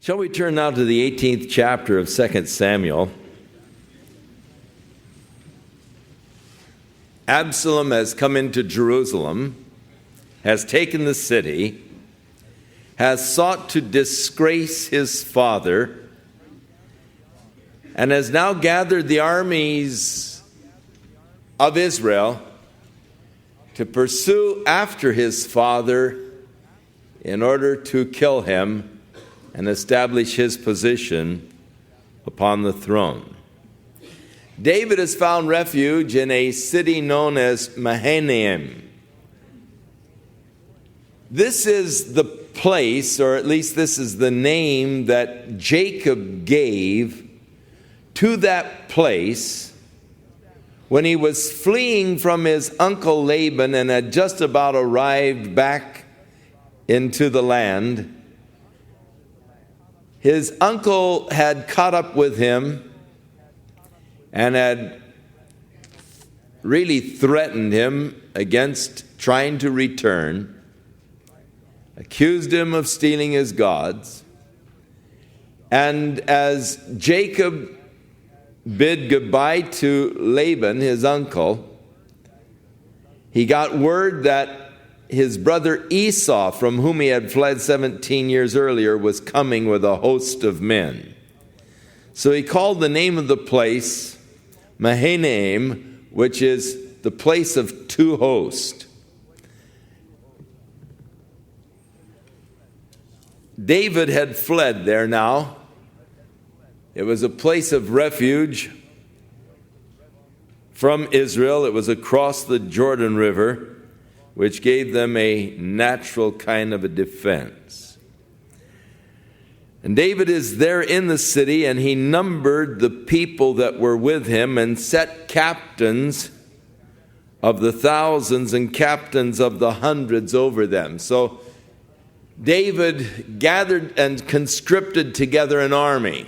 Shall we turn now to the 18th chapter of 2 Samuel? Absalom has come into Jerusalem, has taken the city, has sought to disgrace his father, and has now gathered the armies of Israel to pursue after his father in order to kill him and establish his position upon the throne. David has found refuge in a city known as Mahanaim. This is the place, or at least this is the name that Jacob gave to that place when he was fleeing from his uncle Laban and had just about arrived back into the land. His uncle had caught up with him and had really threatened him against trying to return, accused him of stealing his gods. And as Jacob bid goodbye to Laban, his uncle, he got word that his brother Esau, from whom he had fled 17 years earlier, was coming with a host of men. So he called the name of the place Mahanaim, which is the place of two hosts. David had fled there now. It was a place of refuge from Israel. It was across the Jordan River, which gave them a natural kind of a defense. And David is there in the city, and he numbered the people that were with him and set captains of the thousands and captains of the hundreds over them. So David gathered and conscripted together an army.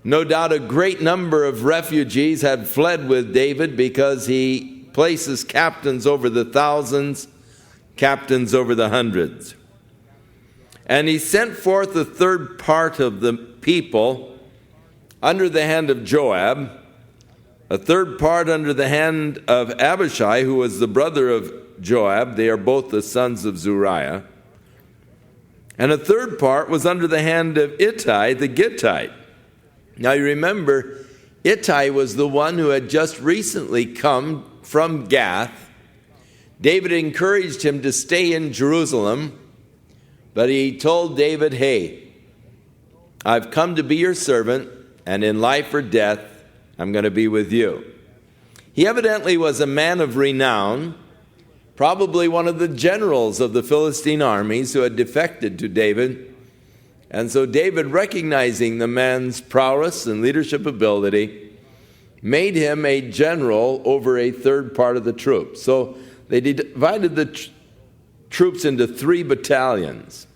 No doubt a great number of refugees had fled with David because he places captains over the thousands, captains over the hundreds. And he sent forth a third part of the people under the hand of Joab, a third part under the hand of Abishai, who was the brother of Joab. They are both the sons of Zeruiah. And a third part was under the hand of Ittai the Gittite. Now you remember, Ittai was the one who had just recently come from Gath. David encouraged him to stay in Jerusalem, but he told David, hey, I've come to be your servant, and in life or death, I'm going to be with you. He evidently was a man of renown, probably one of the generals of the Philistine armies who had defected to David. And so David, recognizing the man's prowess and leadership ability, made him a general over a third part of the troops. So they divided the troops into 3 battalions.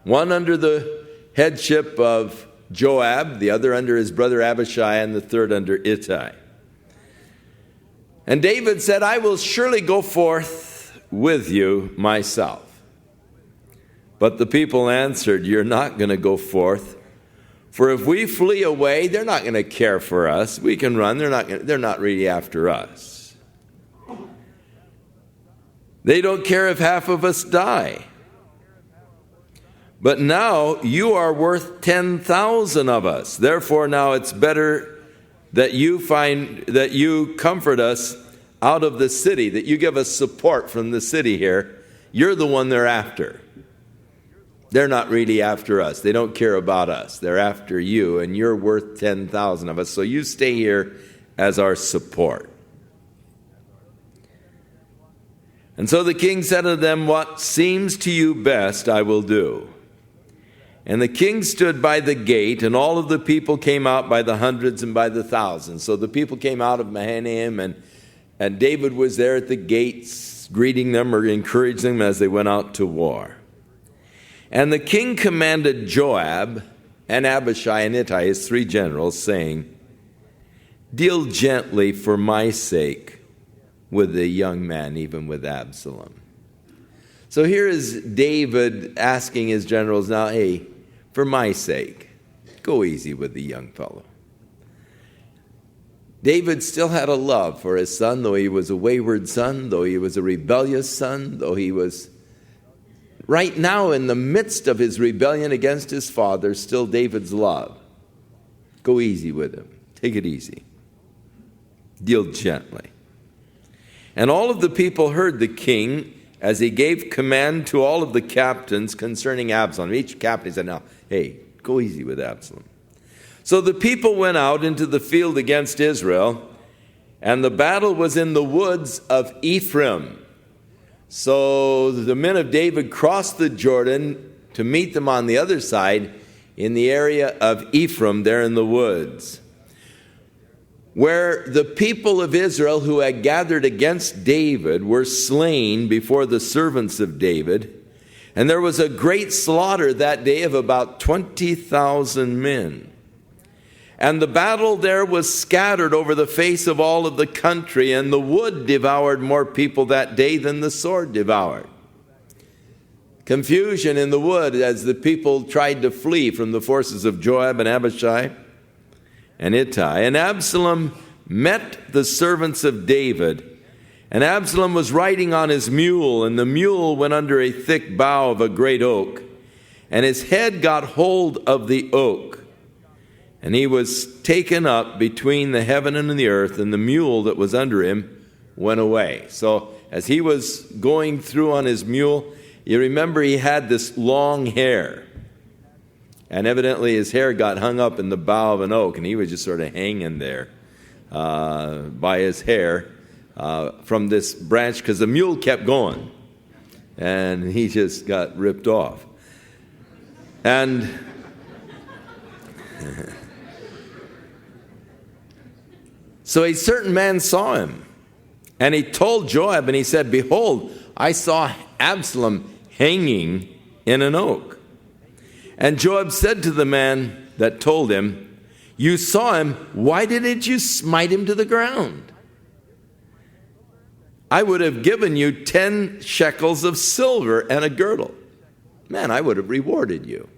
One under the headship of Joab, the other under his brother Abishai, and the third under Ittai. And David said, I will surely go forth with you myself. But the people answered, you're not going to go forth. For if we flee away, they're not going to care for us. We can run. They're not really after us. They don't care if half of us die. But now you are worth 10,000 of us. Therefore now it's better that you comfort us out of the city, that you give us support from the city here. You're the one they're after. They're not really after us. They don't care about us. They're after you, and you're worth 10,000 of us. So you stay here as our support. And so the king said to them, what seems to you best, I will do. And the king stood by the gate, and all of the people came out by the hundreds and by the thousands. So the people came out of Mahanaim, and David was there at the gates, greeting them or encouraging them as they went out to war. And the king commanded Joab and Abishai and Ittai, his 3 generals, saying, deal gently for my sake with the young man, even with Absalom. So here is David asking his generals now, hey, for my sake, go easy with the young fellow. David still had a love for his son, though he was a wayward son, though he was a rebellious son, though he was right now in the midst of his rebellion against his father, still David's love. Go easy with him. Take it easy. Deal gently. And all of the people heard the king as he gave command to all of the captains concerning Absalom. Each captain said, now, hey, go easy with Absalom. So the people went out into the field against Israel, and the battle was in the woods of Ephraim. So the men of David crossed the Jordan to meet them on the other side in the area of Ephraim, there in the woods, where the people of Israel who had gathered against David were slain before the servants of David. And there was a great slaughter that day of about 20,000 men. And the battle there was scattered over the face of all of the country, and the wood devoured more people that day than the sword devoured. Confusion in the wood as the people tried to flee from the forces of Joab and Abishai and Ittai. And Absalom met the servants of David. And Absalom was riding on his mule, and the mule went under a thick bough of a great oak. And his head got hold of the oak. And he was taken up between the heaven and the earth, and the mule that was under him went away. So as he was going through on his mule, you remember he had this long hair. And evidently his hair got hung up in the bough of an oak, and he was just sort of hanging there by his hair from this branch, because the mule kept going. And he just got ripped off. And so a certain man saw him, and he told Joab, and he said, behold, I saw Absalom hanging in an oak. And Joab said to the man that told him, you saw him, why didn't you smite him to the ground? I would have given you 10 shekels of silver and a girdle. Man, I would have rewarded you.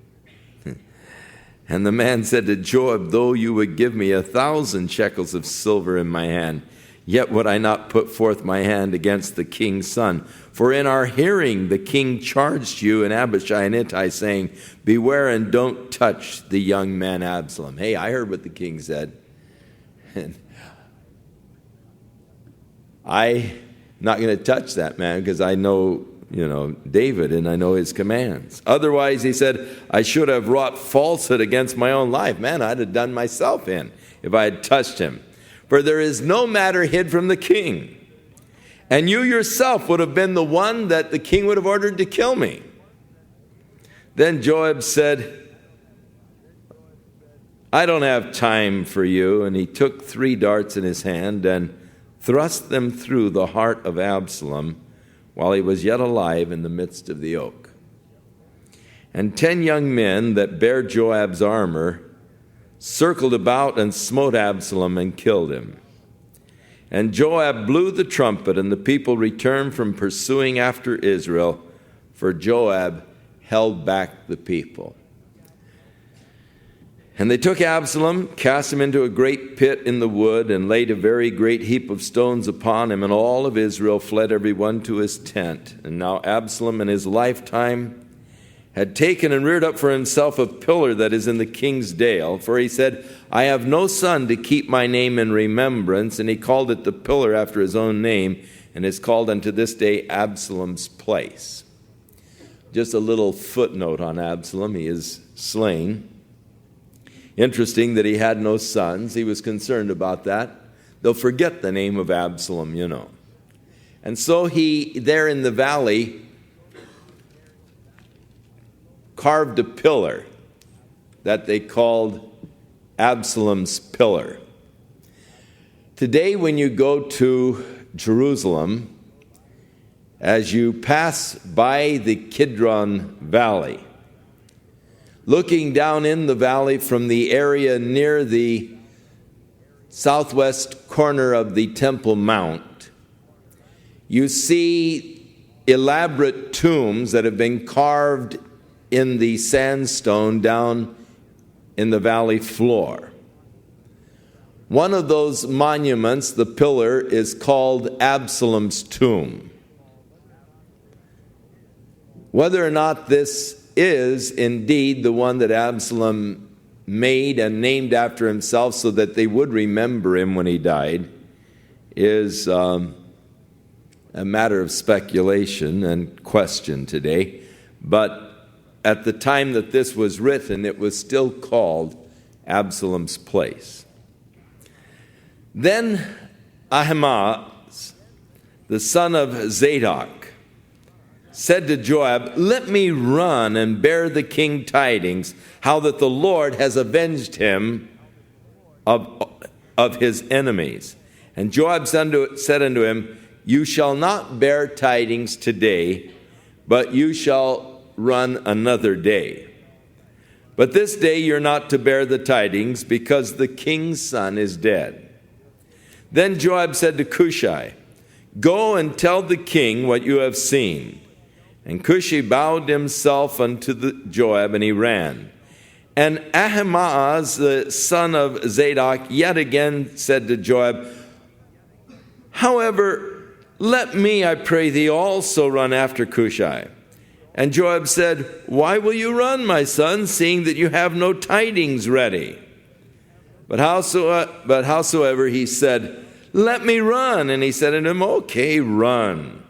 And the man said to Joab, though you would give me 1,000 shekels of silver in my hand, yet would I not put forth my hand against the king's son. For in our hearing the king charged you and Abishai and Ittai, saying, beware and don't touch the young man Absalom. Hey, I heard what the king said. And I'm not going to touch that man because I know, David, and I know his commands. Otherwise, he said, I should have wrought falsehood against my own life. Man, I'd have done myself in if I had touched him. For there is no matter hid from the king. And you yourself would have been the one that the king would have ordered to kill me. Then Joab said, I don't have time for you. And he took 3 darts in his hand and thrust them through the heart of Absalom while he was yet alive in the midst of the oak. And 10 young men that bare Joab's armor circled about and smote Absalom and killed him. And Joab blew the trumpet, and the people returned from pursuing after Israel, for Joab held back the people. And they took Absalom, cast him into a great pit in the wood, and laid a very great heap of stones upon him, and all of Israel fled every one to his tent. And now Absalom in his lifetime had taken and reared up for himself a pillar that is in the king's dale. For he said, I have no son to keep my name in remembrance. And he called it the pillar after his own name, and is called unto this day Absalom's place. Just a little footnote on Absalom. He is slain. Interesting that he had no sons. He was concerned about that. They'll forget the name of Absalom, And so he, there in the valley, carved a pillar that they called Absalom's pillar. Today, when you go to Jerusalem, as you pass by the Kidron Valley, looking down in the valley from the area near the southwest corner of the Temple Mount, you see elaborate tombs that have been carved in the sandstone down in the valley floor. One of those monuments, the pillar, is called Absalom's tomb. Whether or not this is indeed the one that Absalom made and named after himself so that they would remember him when he died is a matter of speculation and question today. But at the time that this was written, it was still called Absalom's place. Then Ahimaaz, the son of Zadok, said to Joab, "Let me run and bear the king tidings, how that the Lord has avenged him of his enemies." And Joab said unto him, "You shall not bear tidings today, but you shall run another day. But this day you're not to bear the tidings, because the king's son is dead." Then Joab said to Cushai, "Go and tell the king what you have seen." And Cushi bowed himself unto Joab, and he ran. And Ahimaaz, the son of Zadok, yet again said to Joab, "However, let me, I pray thee, also run after Cushai." And Joab said, "Why will you run, my son, seeing that you have no tidings ready?" But howsoever he said, "Let me run." And he said unto him, "Okay, run."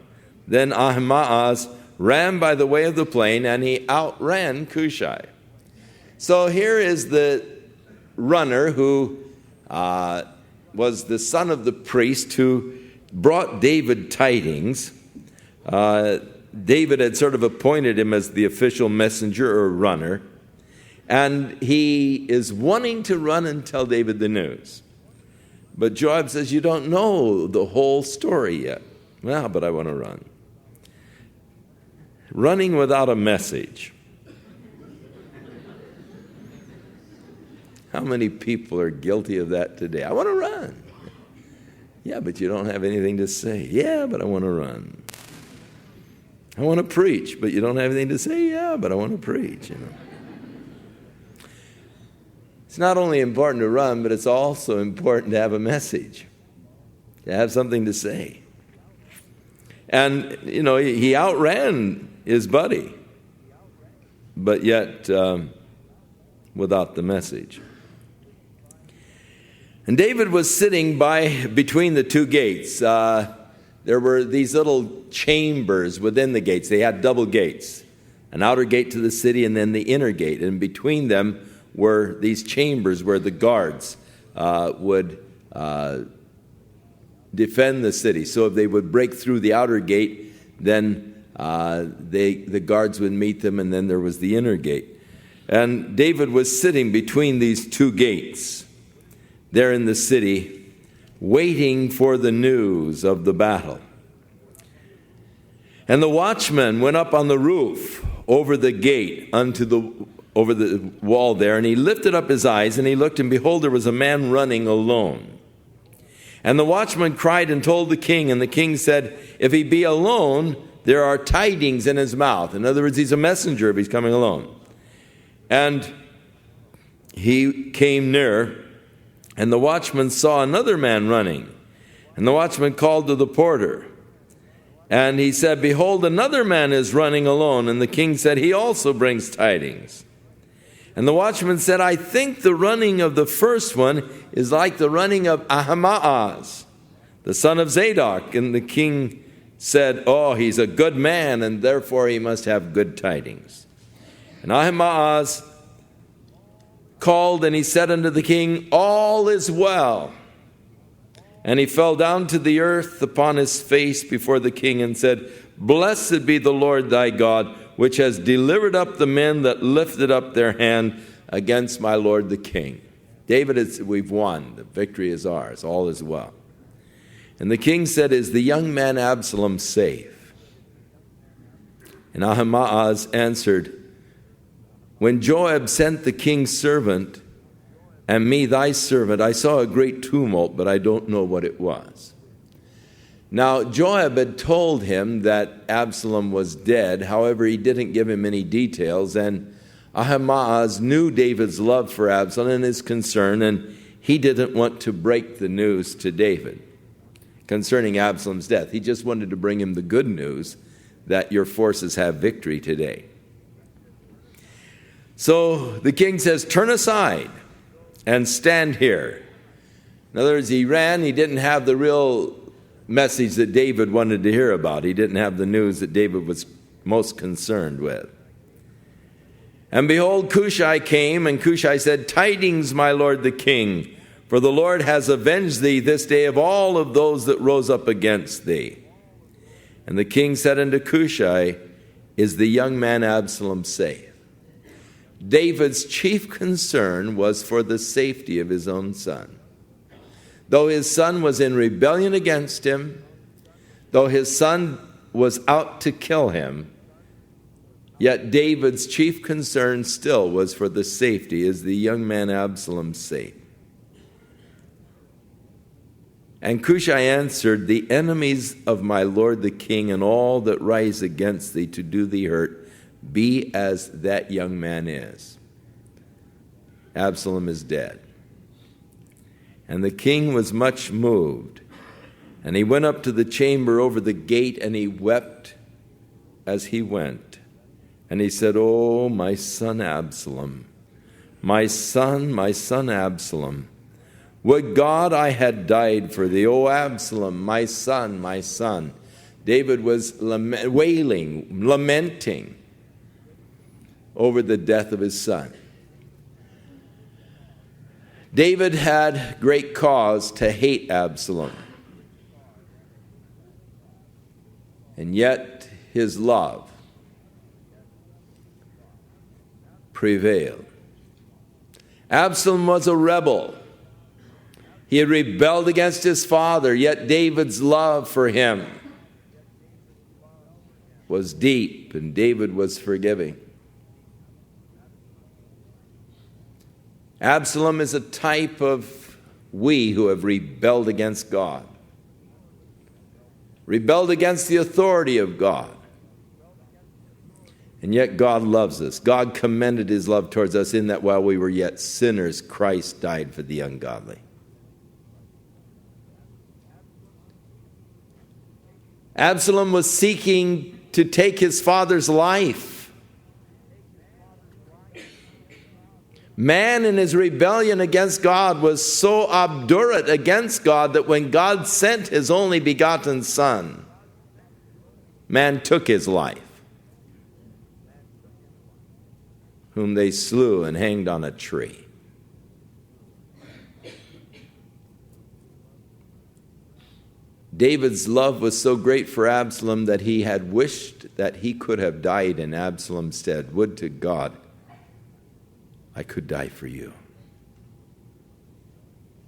Then Ahimaaz ran by the way of the plain, and he outran Cushai. So here is the runner who was the son of the priest who brought David tidings. David had sort of appointed him as the official messenger or runner, and he is wanting to run and tell David the news. But Joab says, "You don't know the whole story yet." "Well, but I want to run." Running without a message. How many people are guilty of that today? "I want to run." "Yeah, but you don't have anything to say." "Yeah, but I want to run." "I want to preach," but you don't have anything to say. "Yeah, but I want to preach." It's not only important to run, but it's also important to have a message, to have something to say. And, he outran his buddy, but yet without the message. And David was sitting between the two gates. There were these little chambers within the gates. They had double gates, an outer gate to the city and then the inner gate. And between them were these chambers where the guards would defend the city. So if they would break through the outer gate, then the guards would meet them, and then there was the inner gate. And David was sitting between these two gates there in the city, waiting for the news of the battle. And the watchman went up on the roof over the gate over the wall there, and he lifted up his eyes, and he looked, and behold, there was a man running alone. And the watchman cried and told the king, and the king said, "If he be alone, there are tidings in his mouth." In other words, he's a messenger if he's coming alone. And he came near, and the watchman saw another man running. And the watchman called to the porter. And he said, "Behold, another man is running alone." And the king said, "He also brings tidings." And the watchman said, "I think the running of the first one is like the running of Ahimaaz, the son of Zadok." And the king said, "Oh, he's a good man, and therefore he must have good tidings." And Ahimaaz called, and he said unto the king, "All is well." And he fell down to the earth upon his face before the king and said, "Blessed be the Lord thy God, which has delivered up the men that lifted up their hand against my lord the king." David, we've won. The victory is ours. All is well. And the king said, "Is the young man Absalom safe?" And Ahimaaz answered, "When Joab sent the king's servant and me thy servant, I saw a great tumult, but I don't know what it was." Now, Joab had told him that Absalom was dead. However, he didn't give him any details. And Ahimaaz knew David's love for Absalom and his concern, and he didn't want to break the news to David concerning Absalom's death. He just wanted to bring him the good news that your forces have victory today. So the king says, turn aside and stand here. In other words, he ran. He didn't have the real message that David wanted to hear about. He didn't have the news that David was most concerned with. And behold, Cushai came, and Cushai said, tidings, my lord the king, for the Lord has avenged thee this day of all of those that rose up against thee. And the king said unto Cushai, is the young man Absalom safe? David's chief concern was for the safety of his own son. Though his son was in rebellion against him, though his son was out to kill him, yet David's chief concern still was for the safety. Is the young man Absalom safe? And Cushai answered, the enemies of my lord the king and all that rise against thee to do thee hurt, be as that young man is. Absalom is dead. And the king was much moved. And he went up to the chamber over the gate, and he wept as he went. And he said, oh, my son Absalom, my son Absalom, would God I had died for thee, O Absalom, my son, my son. David was wailing, lamenting over the death of his son. David had great cause to hate Absalom. And yet his love prevailed. Absalom was a rebel. He had rebelled against his father, yet David's love for him was deep, and David was forgiving. Absalom is a type of we who have rebelled against God, rebelled against the authority of God. And yet God loves us. God commended his love towards us in that while we were yet sinners, Christ died for the ungodly. Absalom was seeking to take his father's life. Man in his rebellion against God was so obdurate against God that when God sent his only begotten son, man took his life, whom they slew and hanged on a tree. David's love was so great for Absalom that he had wished that he could have died in Absalom's stead. Would to God I could die for you.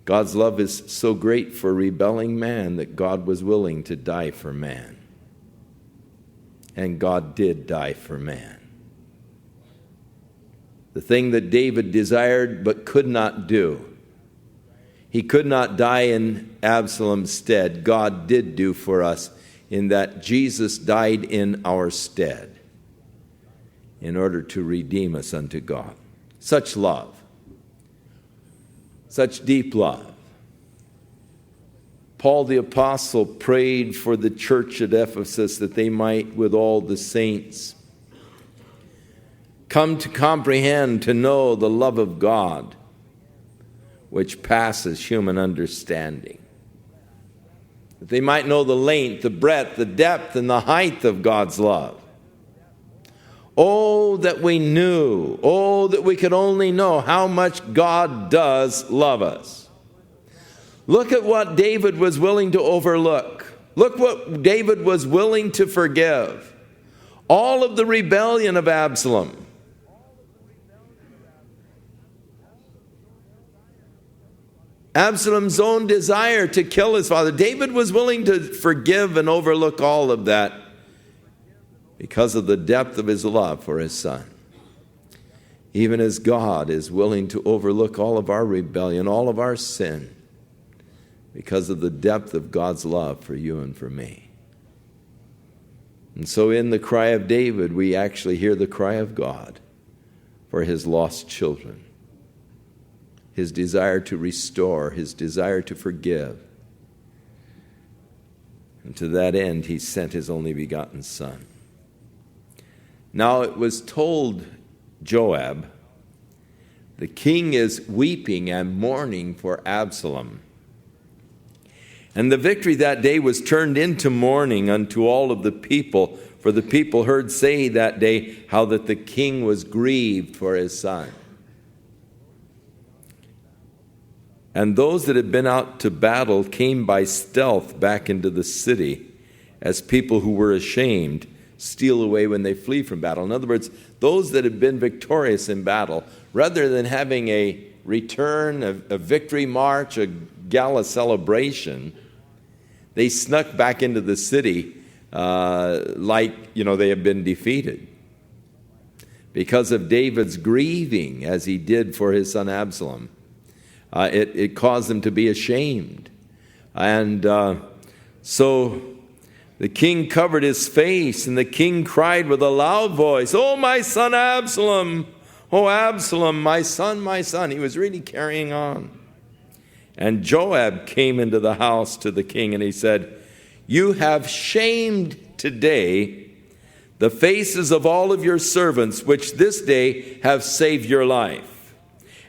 God's love is so great for rebelling man that God was willing to die for man. And God did die for man. The thing that David desired but could not do, he could not die in Absalom's stead. God did do for us in that Jesus died in our stead in order to redeem us unto God. Such love, such deep love. Paul the apostle prayed for the church at Ephesus that they might, with all the saints, come to comprehend, to know the love of God, which passes human understanding. That they might know the length, the breadth, the depth, and the height of God's love. Oh, that we knew, oh, that we could only know how much God does love us. Look at what David was willing to overlook. Look what David was willing to forgive. All of the rebellion of Absalom. Absalom's own desire to kill his father. David was willing to forgive and overlook all of that because of the depth of his love for his son. Even as God is willing to overlook all of our rebellion, all of our sin, because of the depth of God's love for you and for me. And so in the cry of David, we actually hear the cry of God for his lost children, his desire to restore, his desire to forgive. And to that end, he sent his only begotten Son. Now it was told Joab, the king is weeping and mourning for Absalom. And the victory that day was turned into mourning unto all of the people, for the people heard say that day how that the king was grieved for his son. And those that had been out to battle came by stealth back into the city, as people who were ashamed steal away when they flee from battle. In other words, those that had been victorious in battle, rather than having a return, a victory march, a gala celebration, they snuck back into the city like they had been defeated. Because of David's grieving as he did for his son Absalom, it caused them to be ashamed. And so the king covered his face, and the king cried with a loud voice, "Oh, my son Absalom! Oh, Absalom, my son, my son." He was really carrying on. And Joab came into the house to the king, and he said, "You have shamed today the faces of all of your servants, which this day have saved your life,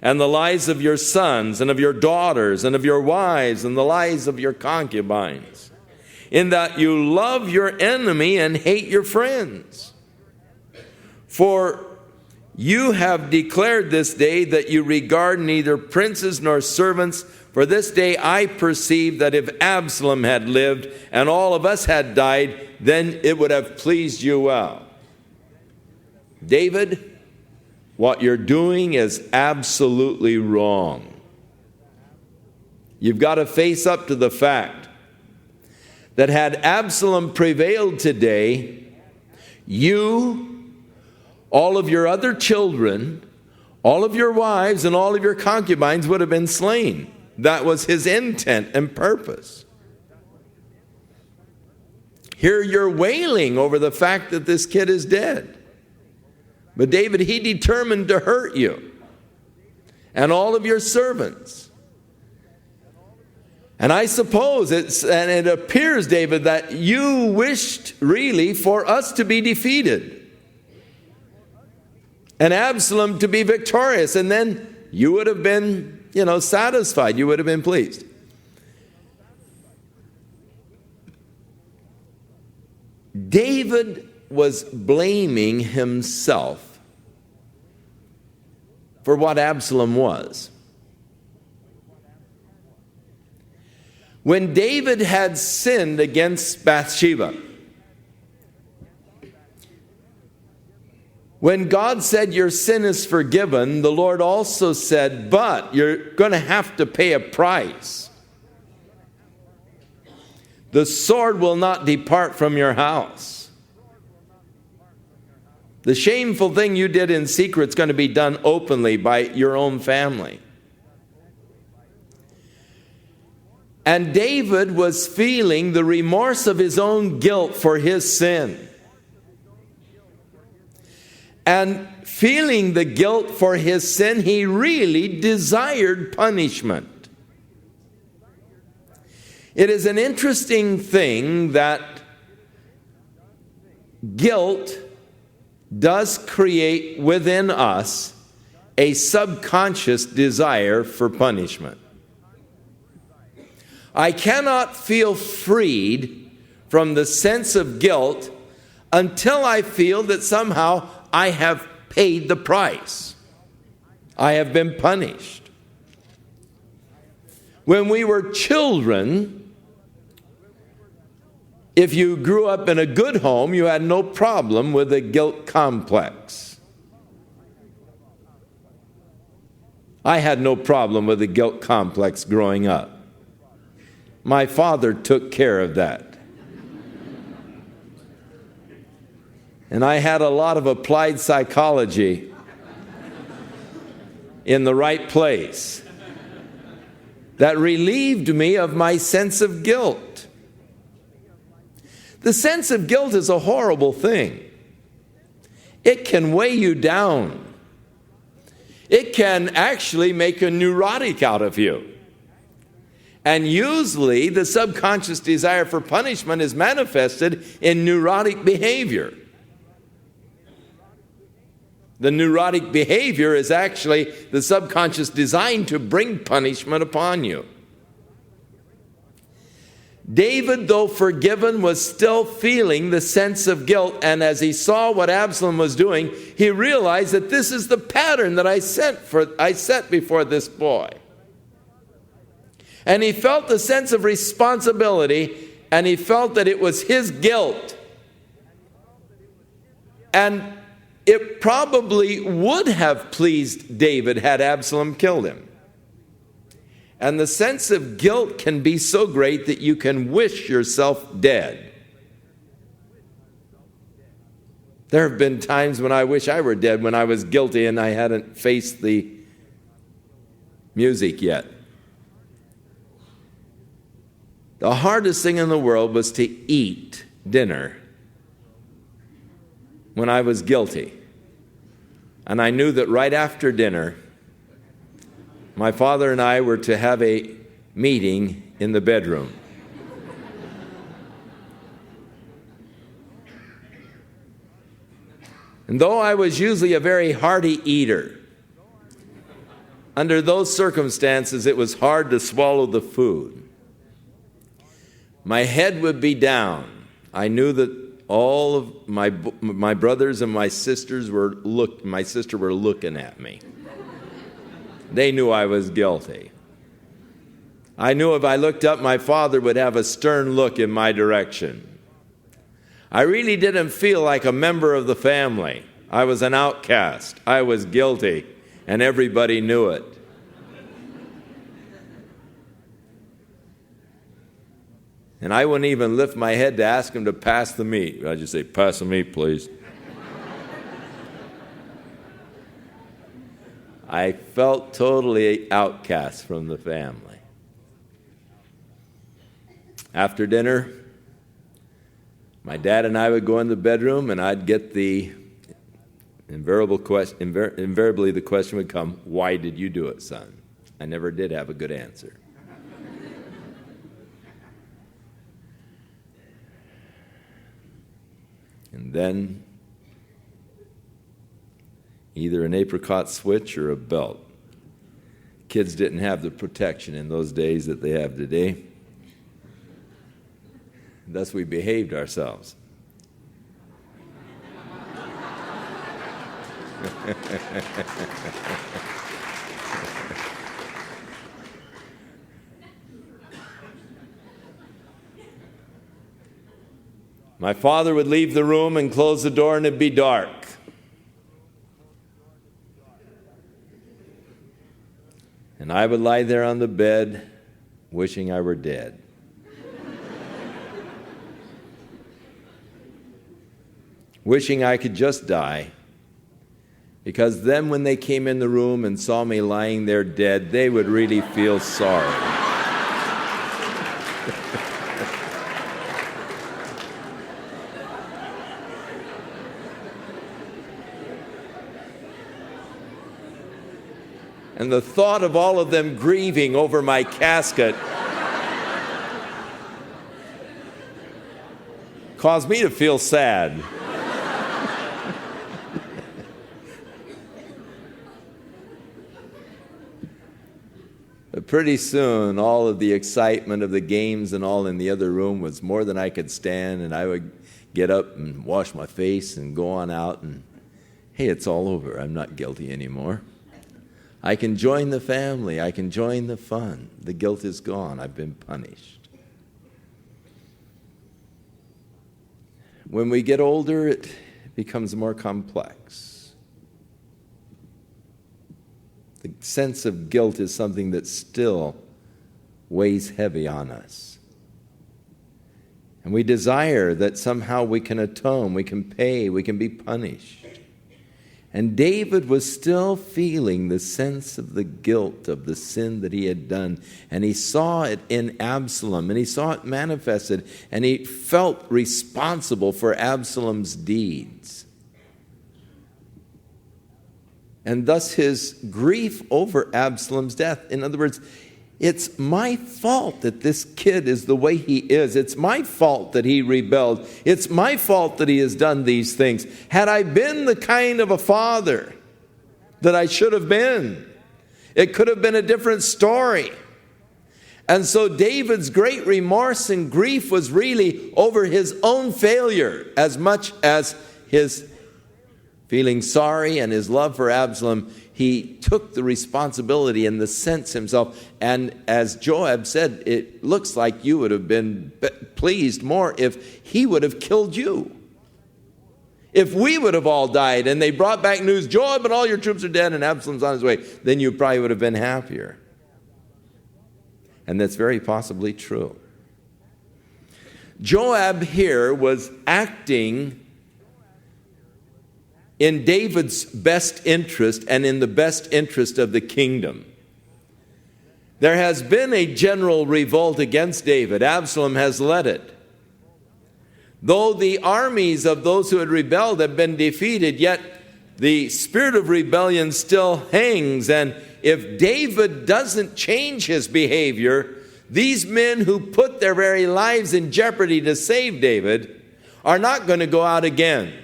and the lives of your sons and of your daughters and of your wives and the lives of your concubines, in that you love your enemy and hate your friends. For you have declared this day that you regard neither princes nor servants. For this day I perceive that if Absalom had lived and all of us had died, then it would have pleased you well. David, what you're doing is absolutely wrong. You've got to face up to the fact that had Absalom prevailed today, you, all of your other children, all of your wives, and all of your concubines would have been slain. That was his intent and purpose. Here you're wailing over the fact that this kid is dead. But David, he determined to hurt you and all of your servants. And I suppose it appears, David, that you wished really for us to be defeated and Absalom to be victorious, and then you would have been satisfied. You would have been pleased. David was blaming himself for what Absalom was. When David had sinned against Bathsheba, when God said your sin is forgiven, the Lord also said, but you're going to have to pay a price. The sword will not depart from your house. The shameful thing you did in secret is going to be done openly by your own family. And David was feeling the remorse of his own guilt for his sin. And feeling the guilt for his sin, he really desired punishment. It is an interesting thing that guilt does create within us a subconscious desire for punishment. I cannot feel freed from the sense of guilt until I feel that somehow I have paid the price. I have been punished. When we were children, if you grew up in a good home, you had no problem with a guilt complex. I had no problem with a guilt complex growing up. My father took care of that. And I had a lot of applied psychology in the right place. that relieved me of my sense of guilt. The sense of guilt is a horrible thing. It can weigh you down. It can actually make a neurotic out of you. And usually the subconscious desire for punishment is manifested in neurotic behavior. The neurotic behavior is actually the subconscious design to bring punishment upon you. David, though forgiven, was still feeling the sense of guilt, and as he saw what Absalom was doing, he realized that this is the pattern that I set before this boy. And he felt the sense of responsibility, and he felt that it was his guilt. And it probably would have pleased David had Absalom killed him. And the sense of guilt can be so great that you can wish yourself dead. There have been times when I wish I were dead, when I was guilty and I hadn't faced the music yet. The hardest thing in the world was to eat dinner when I was guilty. And I knew that right after dinner, my father and I were to have a meeting in the bedroom. And though I was usually a very hearty eater, under those circumstances it was hard to swallow the food. My head would be down. I knew that all of my brothers and my sisters were looking at me. They knew I was guilty. I knew if I looked up, my father would have a stern look in my direction. I really didn't feel like a member of the family. I was an outcast. I was guilty, and everybody knew it. And I wouldn't even lift my head to ask him to pass the meat. I'd just say, "Pass the meat, please." I felt totally outcast from the family. After dinner, my dad and I would go in the bedroom, and I'd get the invariably the question would come, "Why did you do it, son?" I never did have a good answer. And then either an apricot switch or a belt. Kids didn't have the protection in those days that they have today. Thus we behaved ourselves. My father would leave the room and close the door, and it'd be dark. And I would lie there on the bed, wishing I were dead. Wishing I could just die. Because then when they came in the room and saw me lying there dead, they would really feel sorry. And the thought of all of them grieving over my casket caused me to feel sad. But pretty soon, all of the excitement of the games and all in the other room was more than I could stand, and I would get up and wash my face and go on out, and hey, it's all over. I'm not guilty anymore. I can join the family. I can join the fun. The guilt is gone. I've been punished. When we get older, it becomes more complex. The sense of guilt is something that still weighs heavy on us. And we desire that somehow we can atone, we can pay, we can be punished. And David was still feeling the sense of the guilt of the sin that he had done. And he saw it in Absalom, and he saw it manifested, and he felt responsible for Absalom's deeds. And thus his grief over Absalom's death. In other words, it's my fault that this kid is the way he is. It's my fault that he rebelled. It's my fault that he has done these things. Had I been the kind of a father that I should have been, it could have been a different story. And so David's great remorse and grief was really over his own failure as much as his feeling sorry and his love for Absalom. He took the responsibility and the sense himself. And as Joab said, it looks like you would have been pleased more if he would have killed you. If we would have all died and they brought back news, Joab and all your troops are dead and Absalom's on his way, then you probably would have been happier. And that's very possibly true. Joab here was acting in David's best interest and in the best interest of the kingdom. There has been a general revolt against David. Absalom has led it. Though the armies of those who had rebelled have been defeated, yet the spirit of rebellion still hangs. And if David doesn't change his behavior, these men who put their very lives in jeopardy to save David are not going to go out again.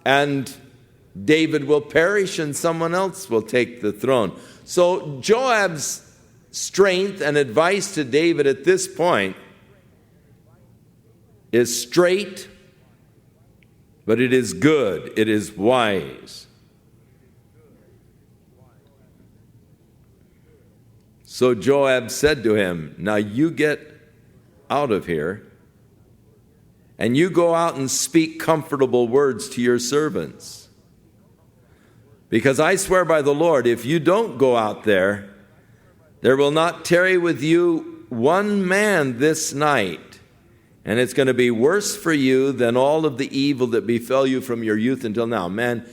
And David will perish and someone else will take the throne. So Joab's strength and advice to David at this point is straight, but it is good. It is wise. So Joab said to him, now you get out of here, and you go out and speak comfortable words to your servants. Because I swear by the Lord, if you don't go out there, there will not tarry with you one man this night. And it's going to be worse for you than all of the evil that befell you from your youth until now. Man,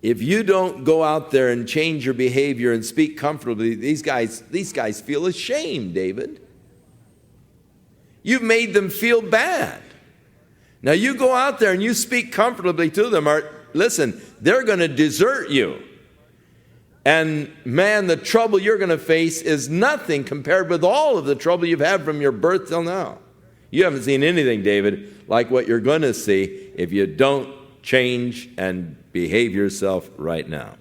if you don't go out there and change your behavior and speak comfortably, these guys feel ashamed, David. You've made them feel bad. Now you go out there and you speak comfortably to them. Listen, they're going to desert you. And man, the trouble you're going to face is nothing compared with all of the trouble you've had from your birth till now. You haven't seen anything, David, like what you're going to see if you don't change and behave yourself right now.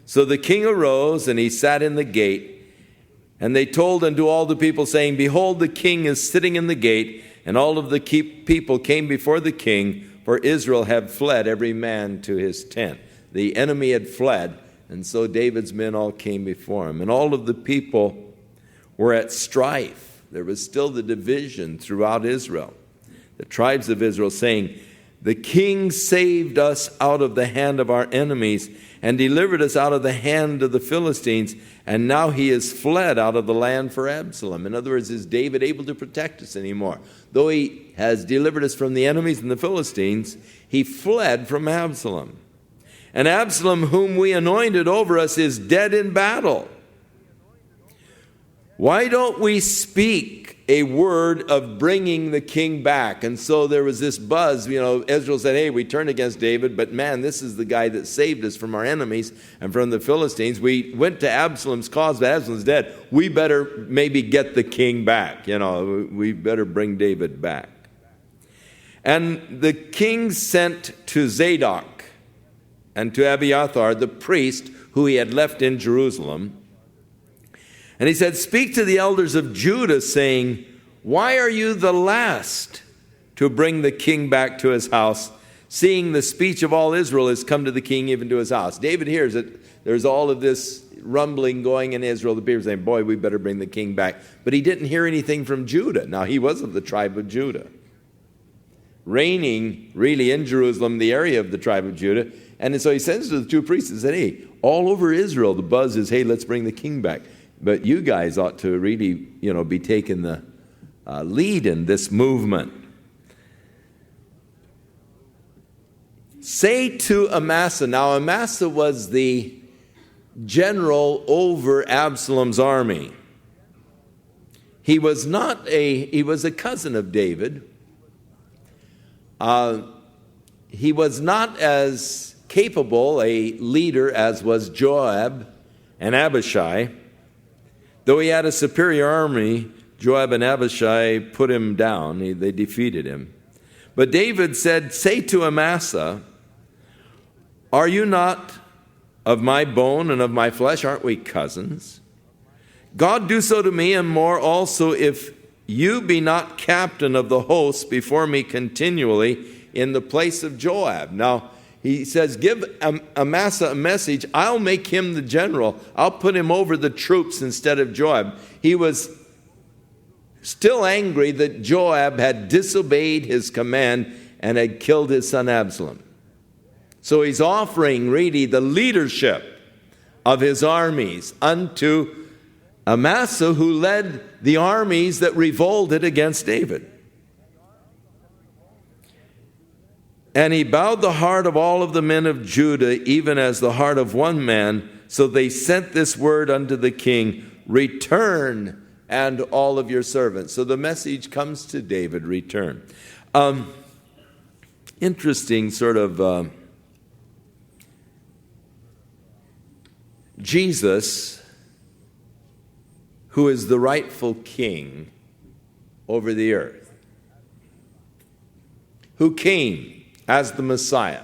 So the king arose and he sat in the gate. And they told unto all the people, saying, behold, the king is sitting in the gate. And all of the people came before the king, for Israel had fled every man to his tent. The enemy had fled, and so David's men all came before him. And all of the people were at strife. There was still the division throughout Israel. The tribes of Israel saying, the king saved us out of the hand of our enemies and delivered us out of the hand of the Philistines, and now he is fled out of the land for Absalom. In other words, is David able to protect us anymore? Though he has delivered us from the enemies and the Philistines, he fled from Absalom. And Absalom, whom we anointed over us, is dead in battle. Why don't we speak a word of bringing the king back? And so there was this buzz, Israel said, hey, we turned against David, but man, this is the guy that saved us from our enemies and from the Philistines. We went to Absalom's cause, but Absalom's dead. We better maybe get the king back. We better bring David back. And the king sent to Zadok and to Abiathar, the priest, who he had left in Jerusalem. And he said, speak to the elders of Judah, saying, why are you the last to bring the king back to his house, seeing the speech of all Israel has come to the king, even to his house? David hears that there's all of this rumbling going in Israel. The people are saying, boy, we better bring the king back. But he didn't hear anything from Judah. Now, he was of the tribe of Judah, reigning really in Jerusalem, the area of the tribe of Judah. And so he sends to the two priests and said, hey, all over Israel, the buzz is, hey, let's bring the king back. But you guys ought to really, be taking the lead in this movement. say to Amasa. Now Amasa was the general over Absalom's army. He was a cousin of David. He was not as capable a leader as was Joab and Abishai. Though he had a superior army, Joab and Abishai put him down. They defeated him. But David said, say to Amasa, are you not of my bone and of my flesh? Aren't we cousins? God do so to me and more also, if you be not captain of the host before me continually in the place of Joab. Now, he says, give Amasa a message. I'll make him the general. I'll put him over the troops instead of Joab. He was still angry that Joab had disobeyed his command and had killed his son Absalom. So he's offering really the leadership of his armies unto Amasa, who led the armies that revolted against David. And he bowed the heart of all of the men of Judah, even as the heart of one man. So they sent this word unto the king, return and all of your servants. So the message comes to David, return. Interesting sort of Jesus, who is the rightful king over the earth, who came as the Messiah,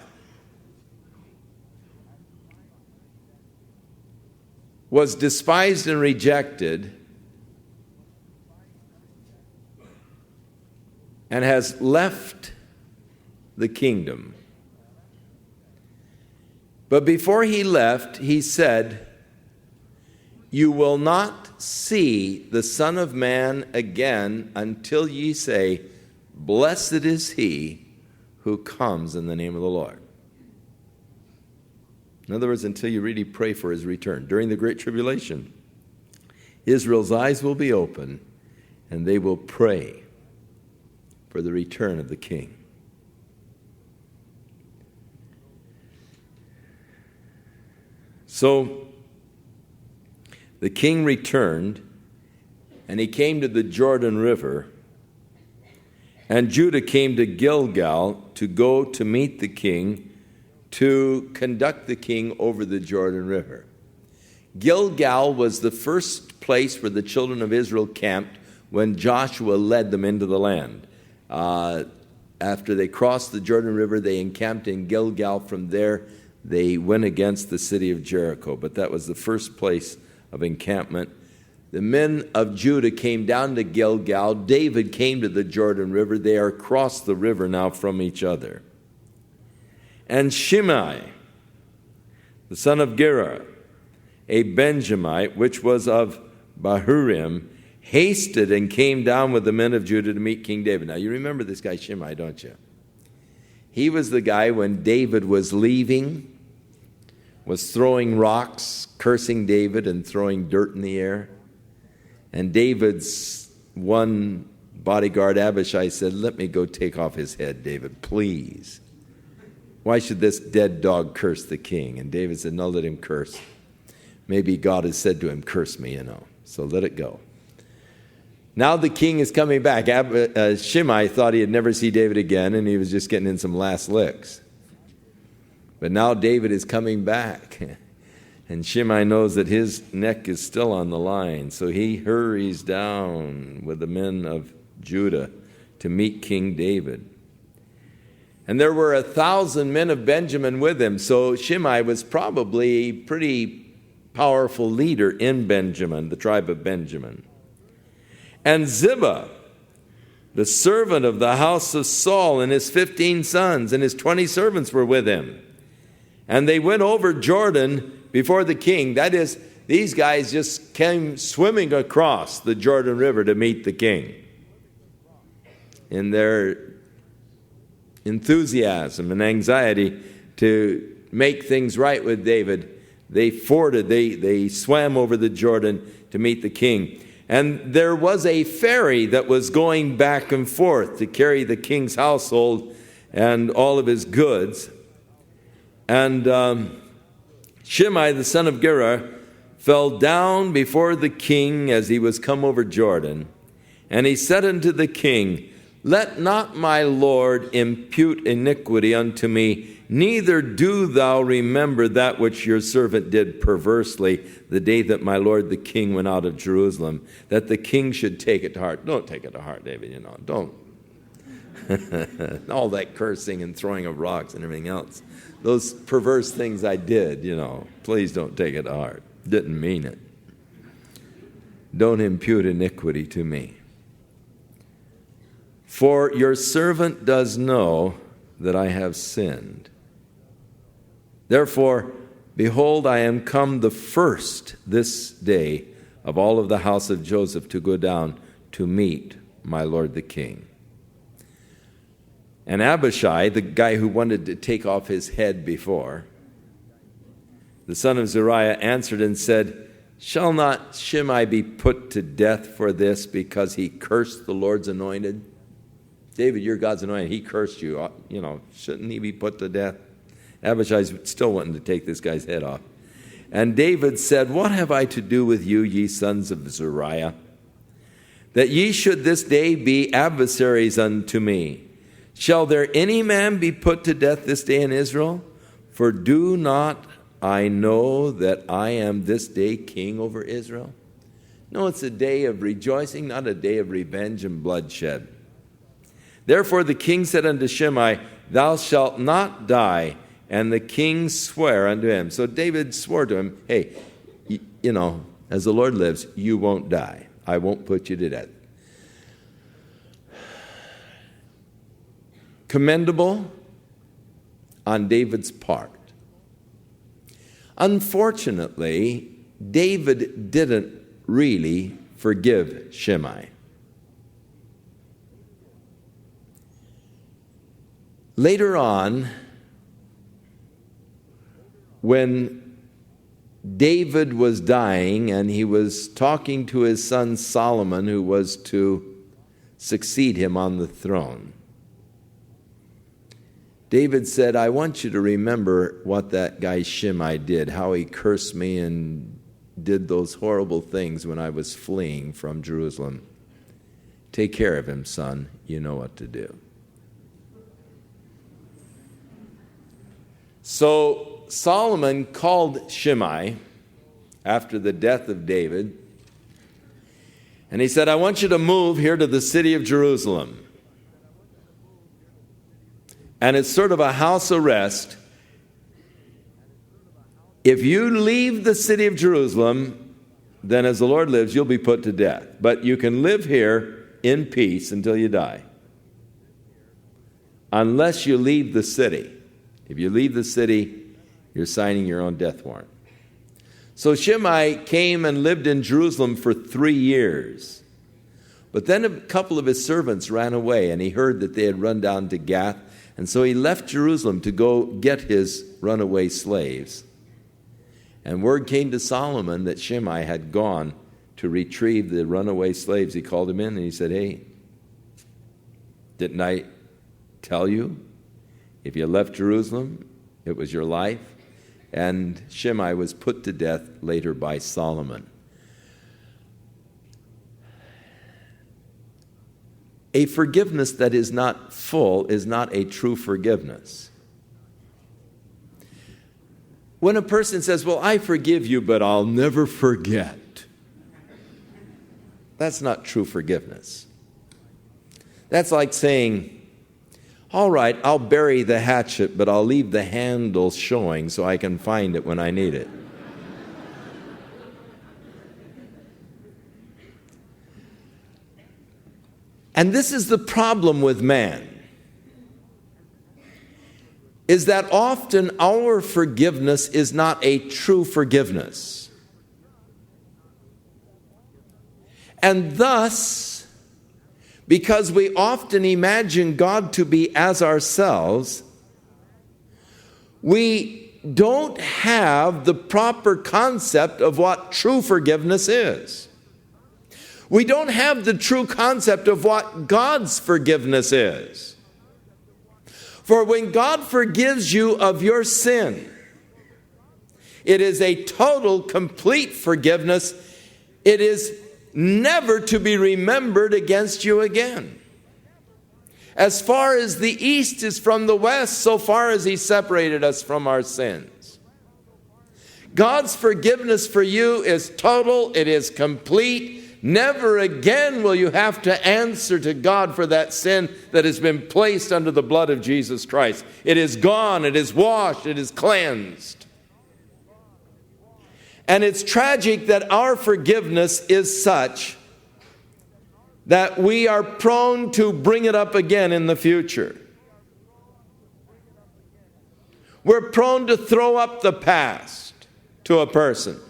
was despised and rejected, and has left the kingdom. But before he left, he said, you will not see the Son of Man again until ye say, blessed is he who comes in the name of the Lord. In other words, until you really pray for his return. During the Great Tribulation, Israel's eyes will be open and they will pray for the return of the King. So the king returned, and he came to the Jordan River, and Judah came to Gilgal to go to meet the king, to conduct the king over the Jordan River. Gilgal was the first place where the children of Israel camped when Joshua led them into the land. After they crossed the Jordan River, they encamped in Gilgal. From there, they went against the city of Jericho, but that was the first place of encampment. The men of Judah came down to Gilgal. David came to the Jordan River. They are across the river now from each other. And Shimei, the son of Gera, a Benjamite, which was of Bahurim, hasted and came down with the men of Judah to meet King David. Now, you remember this guy Shimei, don't you? He was the guy when David was leaving, was throwing rocks, cursing David and throwing dirt in the air. And David's one bodyguard, Abishai, said, let me go take off his head, David, please. Why should this dead dog curse the king? And David said, no, let him curse. Maybe God has said to him, curse me, so let it go. Now the king is coming back. Shimei thought he'd never see David again, and he was just getting in some last licks. But now David is coming back. And Shimei knows that his neck is still on the line, so he hurries down with the men of Judah to meet King David. And there were 1,000 men of Benjamin with him, so Shimei was probably a pretty powerful leader in Benjamin, the tribe of Benjamin. And Ziba, the servant of the house of Saul, and his 15 sons and his 20 servants were with him. And they went over Jordan before the king. That is, these guys just came swimming across the Jordan River to meet the king. In their enthusiasm and anxiety to make things right with David, they forded, they swam over the Jordan to meet the king. And there was a ferry that was going back and forth to carry the king's household and all of his goods. And Shimei, the son of Gera, fell down before the king as he was come over Jordan. And he said unto the king, Let not my lord impute iniquity unto me, neither do thou remember that which your servant did perversely the day that my lord the king went out of Jerusalem, that the king should take it to heart. Don't take it to heart, David, don't. All that cursing and throwing of rocks and everything else. Those perverse things I did, please don't take it to heart. Didn't mean it. Don't impute iniquity to me. For your servant does know that I have sinned. Therefore, behold, I am come the first this day of all of the house of Joseph to go down to meet my lord the king. And Abishai, the guy who wanted to take off his head before, the son of Zeruiah, answered and said, Shall not Shimei be put to death for this because he cursed the Lord's anointed? David, you're God's anointed. He cursed you. Shouldn't he be put to death? Abishai's still wanting to take this guy's head off. And David said, What have I to do with you, ye sons of Zeruiah, that ye should this day be adversaries unto me? Shall there any man be put to death this day in Israel? For do not I know that I am this day king over Israel? No, it's a day of rejoicing, not a day of revenge and bloodshed. Therefore the king said unto Shimei, Thou shalt not die. And the king sware unto him. So David swore to him, Hey, as the Lord lives, you won't die. I won't put you to death. Commendable on David's part. Unfortunately, David didn't really forgive Shimei. Later on, when David was dying and he was talking to his son Solomon, who was to succeed him on the throne, David said, I want you to remember what that guy Shimei did, how he cursed me and did those horrible things when I was fleeing from Jerusalem. Take care of him, son. You know what to do. So Solomon called Shimei after the death of David, and he said, I want you to move here to the city of Jerusalem. And it's sort of a house arrest. If you leave the city of Jerusalem, then as the Lord lives, you'll be put to death. But you can live here in peace until you die. Unless you leave the city. If you leave the city, you're signing your own death warrant. So Shimei came and lived in Jerusalem for 3 years. But then a couple of his servants ran away, and he heard that they had run down to Gath. And so he left Jerusalem to go get his runaway slaves. And word came to Solomon that Shimei had gone to retrieve the runaway slaves. He called him in and he said, Hey, didn't I tell you? If you left Jerusalem, it was your life. And Shimei was put to death later by Solomon. A forgiveness that is not full is not a true forgiveness. When a person says, Well, I forgive you, but I'll never forget, that's not true forgiveness. That's like saying, all right, I'll bury the hatchet, but I'll leave the handle showing so I can find it when I need it. And this is the problem with man, is that often our forgiveness is not a true forgiveness. And thus, because we often imagine God to be as ourselves, we don't have the proper concept of what true forgiveness is. We don't have the true concept of what God's forgiveness is. For when God forgives you of your sin, it is a total, complete forgiveness. It is never to be remembered against you again. As far as the east is from the west, so far as He separated us from our sins. God's forgiveness for you is total. It is complete. Never again will you have to answer to God for that sin that has been placed under the blood of Jesus Christ. It is gone. It is washed. It is cleansed. And it's tragic that our forgiveness is such that we are prone to bring it up again in the future. We're prone to throw up the past to a person.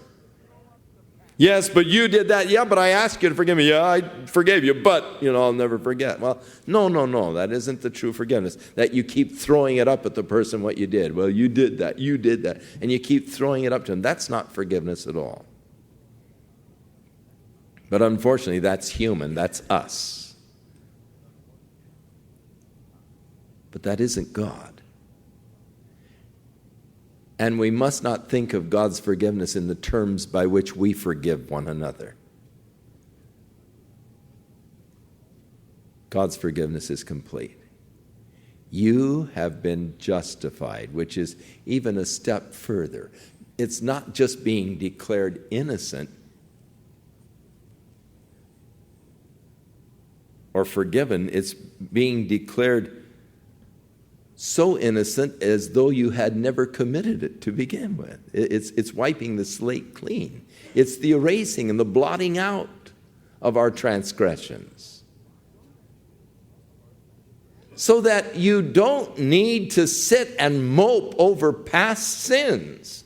Yes, but you did that. Yeah, but I asked you to forgive me. Yeah, I forgave you, but, I'll never forget. Well, no. That isn't the true forgiveness. That you keep throwing it up at the person what you did. Well, you did that. And you keep throwing it up to them. That's not forgiveness at all. But unfortunately, that's human. That's us. But that isn't God. And we must not think of God's forgiveness in the terms by which we forgive one another. God's forgiveness is complete. You have been justified, which is even a step further. It's not just being declared innocent or forgiven, it's being declared so innocent as though you had never committed it to begin with. It's wiping the slate clean. It's the erasing and the blotting out of our transgressions. So that you don't need to sit and mope over past sins.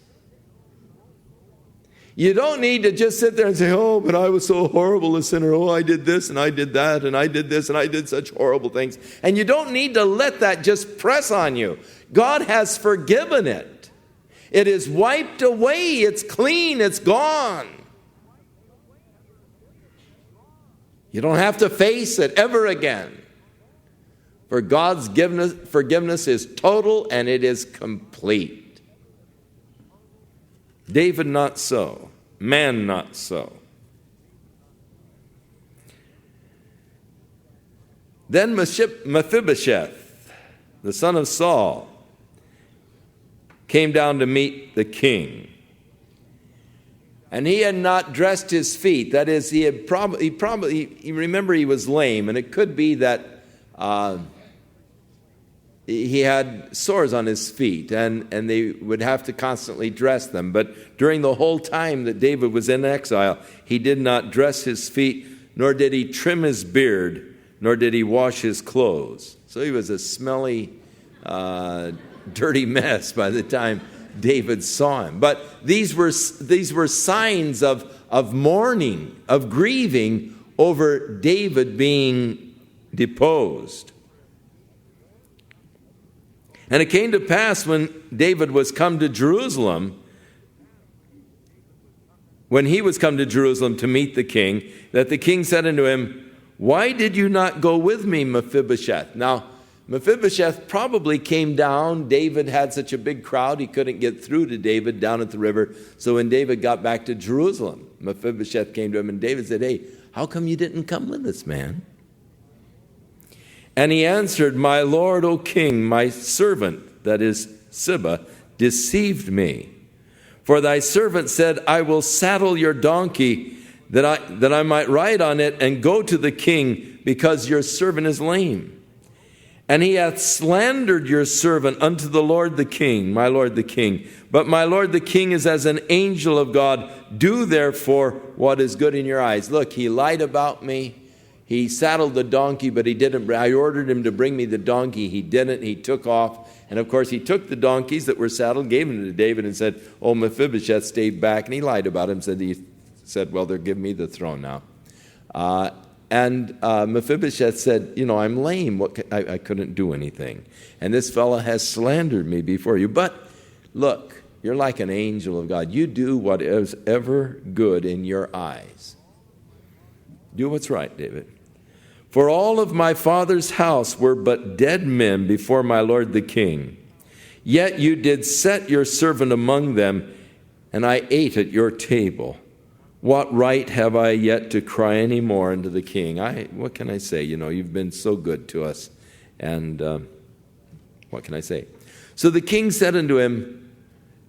You don't need to just sit there and say, oh, but I was so horrible a sinner. Oh, I did this and I did that and I did this and I did such horrible things. And you don't need to let that just press on you. God has forgiven it. It is wiped away. It's clean. It's gone. You don't have to face it ever again. For God's forgiveness is total and it is complete. David not so, man not so. Then Mephibosheth, the son of Saul, came down to meet the king. And he had not dressed his feet. That is, he remember he was lame, and it could be that he had sores on his feet, and they would have to constantly dress them. But during the whole time that David was in exile, he did not dress his feet, nor did he trim his beard, nor did he wash his clothes. So he was a smelly, dirty mess by the time David saw him. But these were signs of mourning, of grieving over David being deposed. And it came to pass when David was come to Jerusalem, when he was come to Jerusalem to meet the king, that the king said unto him, why did you not go with me, Mephibosheth? Now, Mephibosheth probably came down. David had such a big crowd, he couldn't get through to David down at the river. So when David got back to Jerusalem, Mephibosheth came to him, and David said, hey, how come you didn't come with us, man? And he answered, my lord, O king, my servant, that is Ziba, deceived me. For thy servant said, I will saddle your donkey, that I might ride on it and go to the king, because your servant is lame. And he hath slandered your servant unto the Lord the king, my lord the king. But my lord the king is as an angel of God. Do therefore what is good in your eyes. Look, he lied about me. He saddled the donkey, but he didn't. I ordered him to bring me the donkey. He didn't. He took off. And of course, he took the donkeys that were saddled, gave them to David, and said, oh, Mephibosheth stayed back. And he lied about him. He said, well, they're giving me the throne now. And Mephibosheth said, I'm lame. I couldn't do anything. And this fellow has slandered me before you. But look, you're like an angel of God. You do what is ever good in your eyes. Do what's right, David. For all of my father's house were but dead men before my lord the king. Yet you did set your servant among them, and I ate at your table. What right have I yet to cry any more unto the king? What can I say? You've been so good to us. And what can I say? So the king said unto him,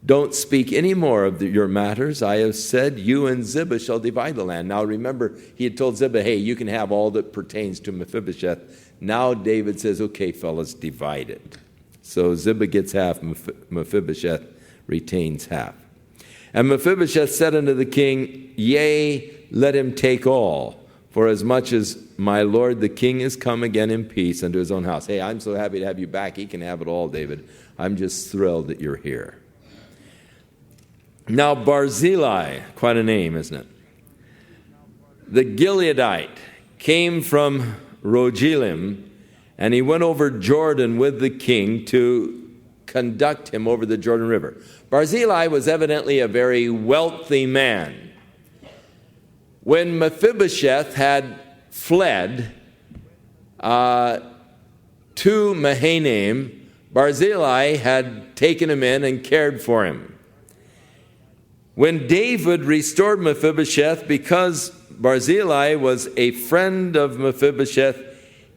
don't speak any more of your matters. I have said, you and Ziba shall divide the land. Now remember, he had told Ziba, hey, you can have all that pertains to Mephibosheth. Now David says, okay, fellas, divide it. So Ziba gets half, Mephibosheth retains half. And Mephibosheth said unto the king, yea, let him take all, for as much as my lord the king is come again in peace unto his own house. Hey, I'm so happy to have you back. He can have it all, David. I'm just thrilled that you're here. Now Barzillai, quite a name, isn't it? The Gileadite came from Rogelim, and he went over Jordan with the king to conduct him over the Jordan River. Barzillai was evidently a very wealthy man. When Mephibosheth had fled to Mahanaim, Barzillai had taken him in and cared for him. When David restored Mephibosheth, because Barzillai was a friend of Mephibosheth,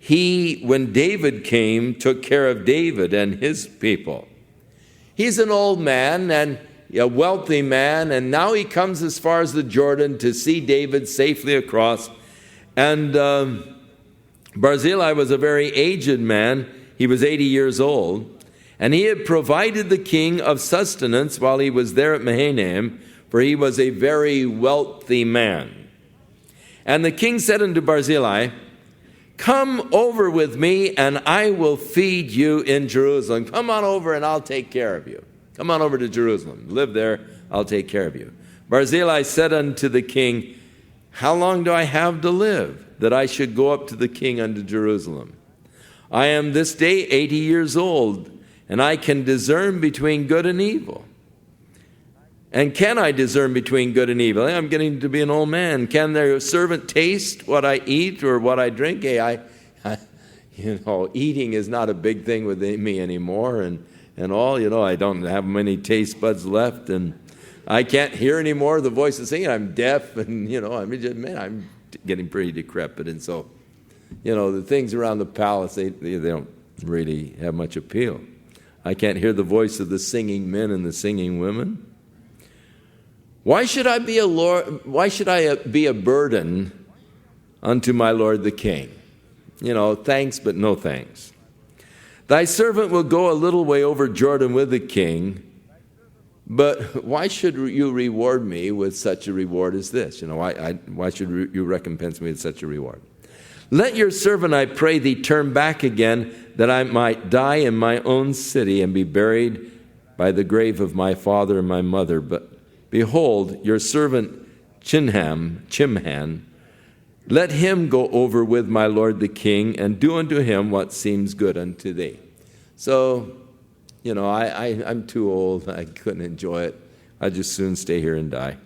when David came, took care of David and his people. He's an old man and a wealthy man, and now he comes as far as the Jordan to see David safely across. And Barzillai was a very aged man. He was 80 years old. And he had provided the king of sustenance while he was there at Mahanaim, for he was a very wealthy man. And the king said unto Barzillai, come over with me, and I will feed you in Jerusalem. Come on over, and I'll take care of you. Come on over to Jerusalem. Live there, I'll take care of you. Barzillai said unto the king, how long do I have to live, that I should go up to the king unto Jerusalem? I am this day 80 years old, and I can discern between good and evil. And can I discern between good and evil? I'm getting to be an old man. Can their servant taste what I eat or what I drink? Hey, eating is not a big thing with me anymore, and all. I don't have many taste buds left, and I can't hear anymore the voice of singing. I'm deaf, and I'm getting pretty decrepit, and so, the things around the palace, they don't really have much appeal. I can't hear the voice of the singing men and the singing women. Why should I be a burden unto my lord the king? Thanks, but no thanks. Thy servant will go a little way over Jordan with the king, but why should you reward me with such a reward as this? Why should you recompense me with such a reward? Let your servant, I pray thee, turn back again, that I might die in my own city and be buried by the grave of my father and my mother. But behold, your servant Chimham, let him go over with my lord the king, and do unto him what seems good unto thee. So, I'm too old. I couldn't enjoy it. I'd just soon stay here and die.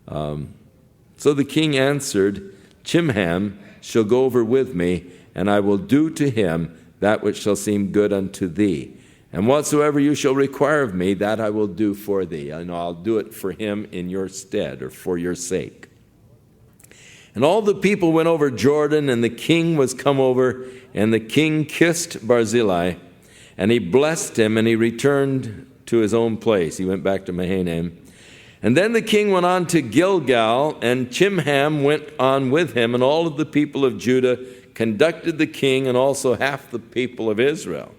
So the king answered, Chimham shall go over with me, and I will do to him that which shall seem good unto thee. And whatsoever you shall require of me, that I will do for thee. And I'll do it for him in your stead, or for your sake. And all the people went over Jordan, and the king was come over, and the king kissed Barzillai, and he blessed him, and he returned to his own place. He went back to Mahanaim. And then the king went on to Gilgal, and Chimham went on with him, and all of the people of Judah conducted the king, and also half the people of Israel.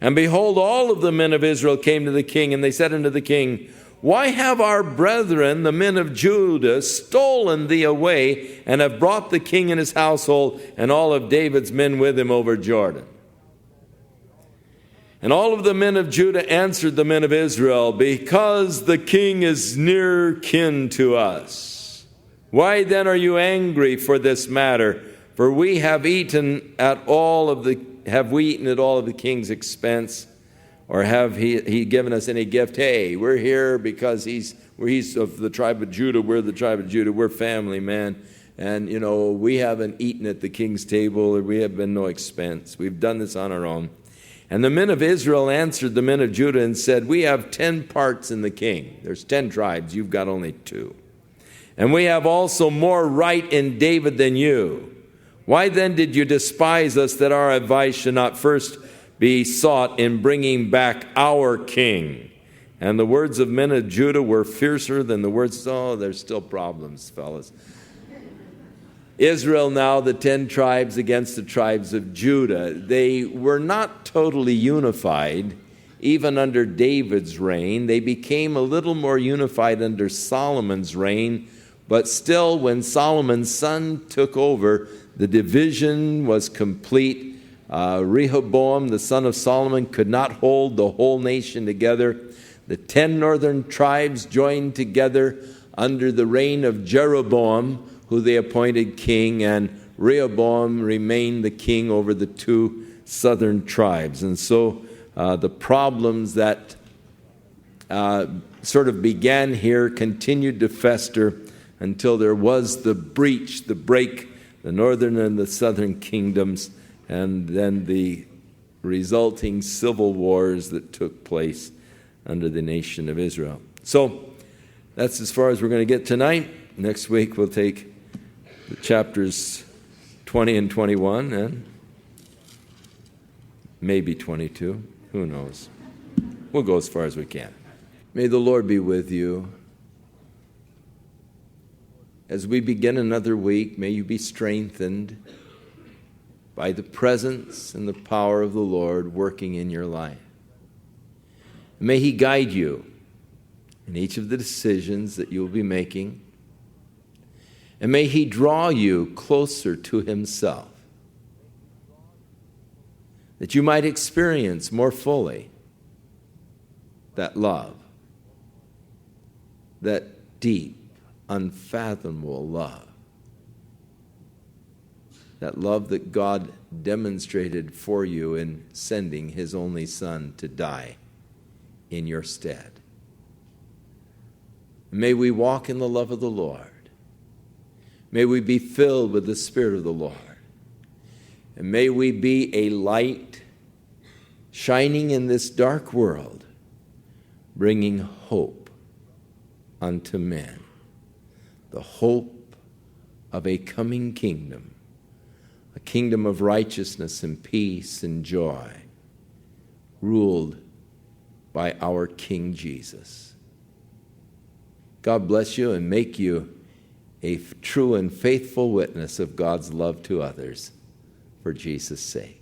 And behold, all of the men of Israel came to the king, and they said unto the king, why have our brethren, the men of Judah, stolen thee away, and have brought the king and his household, and all of David's men with him over Jordan? And all of the men of Judah answered the men of Israel, because the king is near kin to us. Why then are you angry for this matter? For we have eaten at all of the king's expense, or have he given us any gift? Hey, we're here because he's of the tribe of Judah. We're the tribe of Judah. We're family, man. And, we haven't eaten at the king's table, or we have been no expense. We've done this on our own. And the men of Israel answered the men of Judah and said, we have 10 parts in the king. There's 10 tribes. You've got only 2. And we have also more right in David than you. Why then did you despise us, that our advice should not first be sought in bringing back our king? And the words of men of Judah were fiercer than the words. There's still problems, fellas. Israel now, the 10 tribes against the tribes of Judah. They were not totally unified, even under David's reign. They became a little more unified under Solomon's reign, but still, when Solomon's son took over, the division was complete. Rehoboam, the son of Solomon, could not hold the whole nation together. The 10 northern tribes joined together under the reign of Jeroboam, who they appointed king, and Rehoboam remained the king over the 2 southern tribes. And so the problems that sort of began here continued to fester until there was the breach, the break, the northern and the southern kingdoms, and then the resulting civil wars that took place under the nation of Israel. So that's as far as we're going to get tonight. Next week we'll take chapters 20 and 21 and maybe 22. Who knows? We'll go as far as we can. May the Lord be with you. As we begin another week, may you be strengthened by the presence and the power of the Lord working in your life. May He guide you in each of the decisions that you will be making. And may He draw you closer to Himself, that you might experience more fully that love, that deep, unfathomable love, that love that God demonstrated for you in sending His only Son to die in your stead. May we walk in the love of the Lord. May we be filled with the Spirit of the Lord. And may we be a light shining in this dark world, bringing hope unto men. The hope of a coming kingdom, a kingdom of righteousness and peace and joy, ruled by our King Jesus. God bless you and make you a true and faithful witness of God's love to others for Jesus' sake.